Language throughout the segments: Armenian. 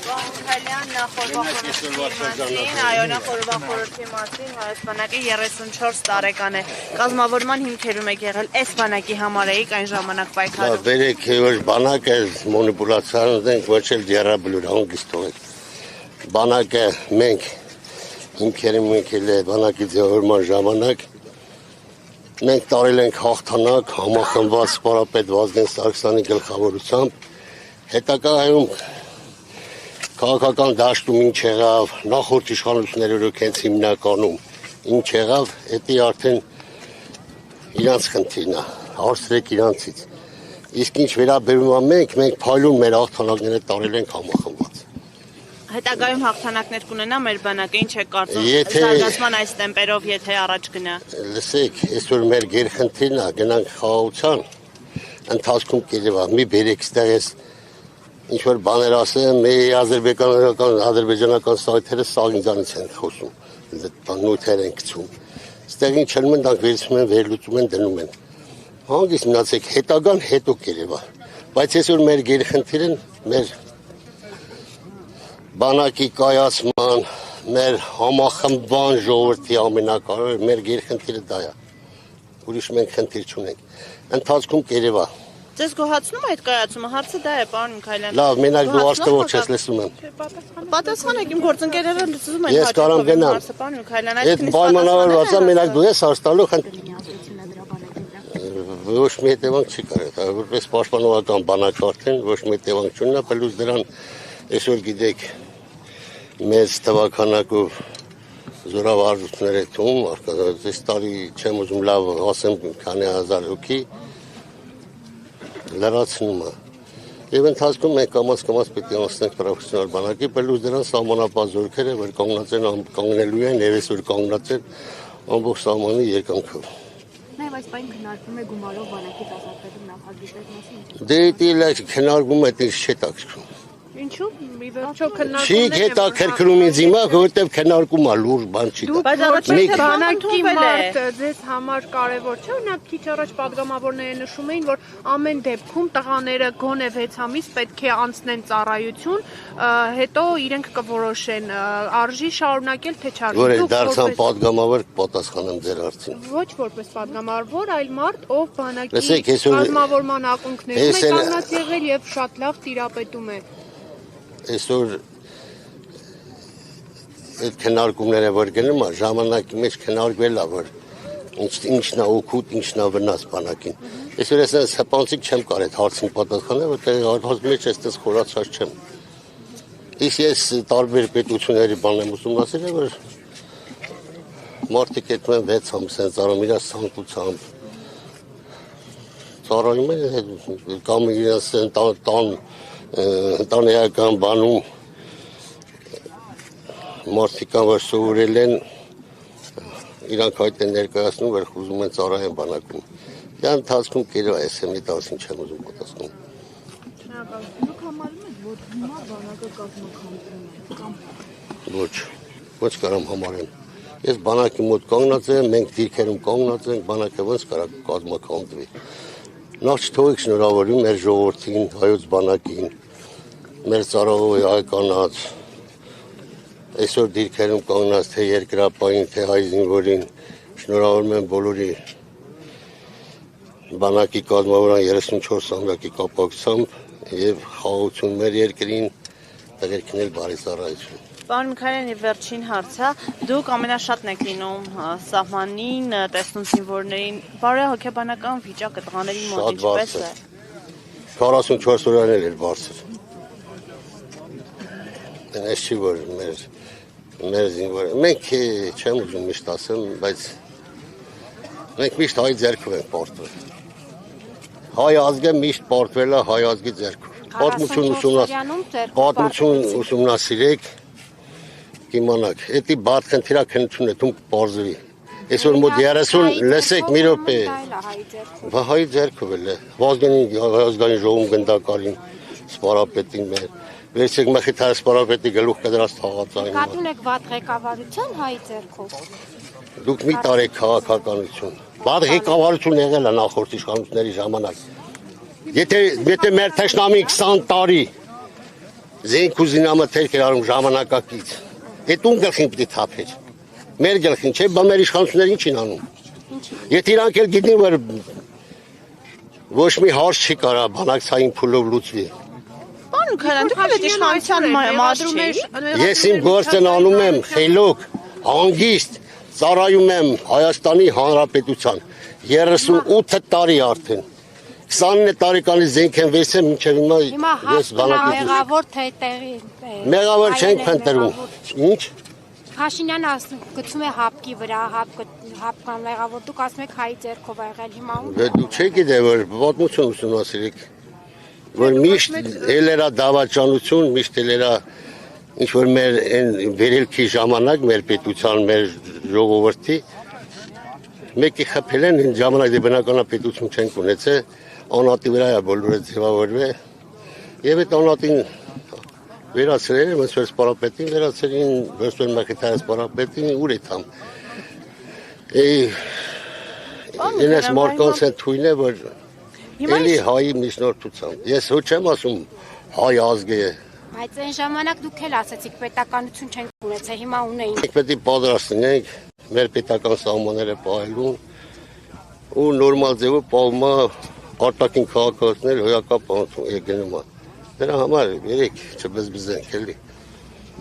Վահան նախորդ խորհրդի մասին Հայաստանակի 34 տարեկան է կազմավորման հիմքերում եք եղել այս բանակի համար էիք այն ժամանակ պայքարում Վերեք որ բանակը մանիպուլյացիան ենք ոչ էլ դիարաբլուր հանգիստ թողեք բանակը մենք հիմքերում եկել է բանակի ձևավորման ժամանակ մենք տարել ենք հաղթանակ համախմբված սպարապետ Վազգեն Սարգսյանի գլխավորությամբ հետագայում քաղաքական դաշտում ինչ եղավ նախորդ իշխանությունները օրոք հենց հիմնականում ինչ եղավ դա արդեն իրանց խնդիրն է հարցրեք իրանցից իսկ ինչ վերաբերում է մենք փայլուն մեր հաղթանակները տարել ենք համախմբված հետագայում հաղթանակներ կունենա մեր բանակը ինչ է կարծում զարգացման այս տեմպերով եթե առաջ գնա լսեք այսօր մեր գերխնդիրն է գնանք խաղաղության ընթացքում կերևա մի բերեք ստեղես ինչ որ բաներ ասեմ մի ադրբեջանական սայթերը սա ինձանից են խոսում նույթեր են գցում ստեղ ինչ ելում են դրանք վերցնում են վերլուծում են դնում են հանգիստ մնացեք հետագան հետո կերևա բայց այսօր մեր գերխնդիրն մեր բանակի կայացման մեր համախմբման ժողովրդի ամենակարևորը մեր գերխնդիրը դա է ուրիշ մենք խնդիր չունենք ընթացքում կերևա Ձեզ գոհացնում այդ կայացումը հարցը դա է պարոն Միքայելյան Լավ մենակ դու աշտվող չես լսում եմ Պատասխանեք իմ գործընկերները լսում են Ես կարամ գնամ պարոն Միքայելյան այդ պայմանավորված է մենակ դու ես հաստալու ոչ մի հետևանք չի կարել որպես պաշտպանողական բանակ արդեն ոչ մի հետևանք չունենա պլյուս դրան այսօր գիտեք մեծ թվականակով զորավարժություններ եք թվում այս տարի չեմ ուզում լավ ասեմ քանի հազար հոգի լրացնում է եւ ընթացքում մենք կամաց պետք է անցնենք պրոֆեսիոնալ բանակի պլյուս դրան սահմանապահ զորքերը որ կանգնած են կանգնելու են եւ այսօր կանգնած են ամբողջ սահմանի երկայնքով Նաև այս բան քննարկվում է գումարով բանակի ազատվելու նախագծերի մասին Դե քննարկվում է դից չէ տակսում Ինչու՞ մի վերջո քննարկումներ Չի հետաքրքրում ինձ հիմա որովհետեւ քննարկում է լուրջ բան չի դա Բայց առաջին բանակի մարդ ձեզ համար կարևոր չէ օրինակ քիչ առաջ падգամավորները նշում էին որ ամեն դեպքում տղաները գոնե 6 ամիս պետք է անցնեն ծառայություն հետո իրենք կորոշեն արժի շարունակել թե չարժի Որ դարձան падգամավոր կպատասխանեմ ձեր հարցին Ոչ որպես падգամավոր այլ մարդ ով բանակի կազմավորման ակունքներում է կանգնած եղել եւ շատ լավ տիրապետում է Այսօր այդ քննարկումները որ գնում է ժամանակի մեջ քննարկվել է որ ինչն է օգուտ ինչն է վնաս բանակին այսօր ես հպանցիկ չեմ կարող այդ հարցին պատասխանել որտեղ հարցի մեջ էստես խորացած չեմ իսկ ես տարբեր պետությունների բան եմ ուսումնասիրել որ մարդիկ այդ 6 ամիս են ծառայում իրաց ցանկությամբ ծառայում են կամ իրաց ընտանեկան բանում մարդիկ որ սովորել են իրանք այդ են ներկայացնում որ ուզում են ծառայեն բանակում դա ընթացքում կերևա ես մի տասին չեմ ուզում պատասխանել Դուք համարում եք որ հիմա բանակը կազմակերպվում է կամ ոչ կարամ համարեմ ես բանակի մոտ կանգնած եմ մենք դիրքերում կանգնած ենք բանակը ոնց կարա կազմակերպվի Նախ չթողեք շնորհավորում մեր ժողովրդին հայոց բանակին մեր ծառայողի հայկանաց այսօր դիրքերում կանգնած թե երկրապահին թե հայ զինվորին շնորհավորում եմ բոլորի բանակի կազմավորման 34 ամյակի կապակցությամբ եւ խաղաղություն մեր երկրին տղերքին բարի ծառայություն Պարոն Միքայելյան վերջին հարցը դուք ամենաշատն եք լինում սահմանին տեսնում զինվորներին բարոյահոգեբանական վիճակը տղաների մոտ ինչպես է 44 օրերներ էր բարձր Այս չի որ մեր զինվորը մենք չեմ ուզում միշտ ասեմ բայց մենք միշտ հայ ձեռքով ենք պարտվել հայ ազգը միշտ պարտվել է հայ ազգի ձեռքով պատմություն ուսումնասիրեք կիմանաք էդի բարդ խնդիրա քննություն է դու պարզվի այսօր մոտ 30 լսեք մի րոպե հայ ձեռքով էլ է Վազգենի ազգային ժողովում գնդակարին սպարապետին մեր Վերցեք մխիթար սպարապետի գլուխ կդրած թաղածային Կատուն եք վատ ղեկավարություն հայ ձեռքով Դուք մի տարեք քաղաքականություն Վատ ղեկավարություն եղել է նախորդ իշխանությունների ժամանակ Եթե մեր թշնամին 20 տարի Զենք ուզինամը թերք էր արում ժամանակակից։ Այդ ում գլխին պիտի թափեր։ Մեր գլխին չէ, բա մեր իշխանությունները ինչ են անում։ Եթե իրանք էլ գիտնին, որ ոչ մի հարց չի կարա բանակցային փուլով լուծվի։ Պարոն Քալյան, դուք այդ իշխանության մաս չեք։ Ես իմ գործն անում եմ խելոք, հանգիստ, ծառայում եմ Հայաստանի Հանրապետության 38 տարի արդեն։ 29 տարեկանից զենք եմ վերցել, մինչև հիմա ես բանակից։ Մեղավոր թե տեղի։ Մեղավոր չենք փնտրում։ Ինչ։ Փաշինյանը գցում է հապկի վրա, հապկան մեղավոր, դուք ասում եք հայի ձեռքով ա եղել հիմա ում։ Դուք չեք գիտե, որ պատմություն ուսումնասիրեք, որ միշտ ելերա դավաճանություն, միշտ ելերա ինչ որ մեր այն վերելքի ժամանակ, մեր պետության, մեր ժողովրդի մեկի խփել են, այն ժամանակ դե բնականապետություն չենք ունեցել, անատի վրա է բոլորը ձևավորվել, եւ այդ անատին վերացրել են, ոնց որ սպարապետին վերացրին, ոնց որ մակետայ սպարապետին ուր է թամ։ Ինես մորքոնց են թույն է, որ էլի հայի միջնորդությամբ։ Ես ոչ եմ ասում հայ ազգ է։ Բայց այն ժամանակ դուք էլ ասացիք պետականություն չենք ունեցել, հիմա ունեին։ Մենք պետք է պատրաստ լինենք մեր պետական սահմանները պահելուն ու նորմալ ձևով պահում արտաքին քաղաքացիներ հոյակապ եկնում է։ Դրա համար երեք չբզբզենք էլի։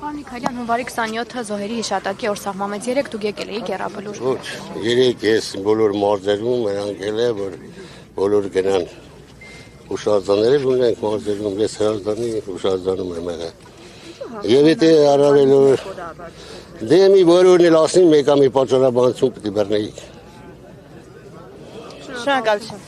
Պարոն Միքայելյան, հունվարի 27-ը զոհերի հիշատակի օր սահմանվեց, 3 դուք եկել էիք Եռաբլուր։ Ոչ, երեք ես բոլոր մարզերում եկել է, որ բոլոր գնան ուշարձաններ ունենք մարզերում, ես հրազդանի ուշարձանում եմ եղել։ Եվ եթե առավել որ դե մի որորն էլ ասին, մեկամի պատճառաբանություն պիտի բռնեիք։ Շնորհակալություն։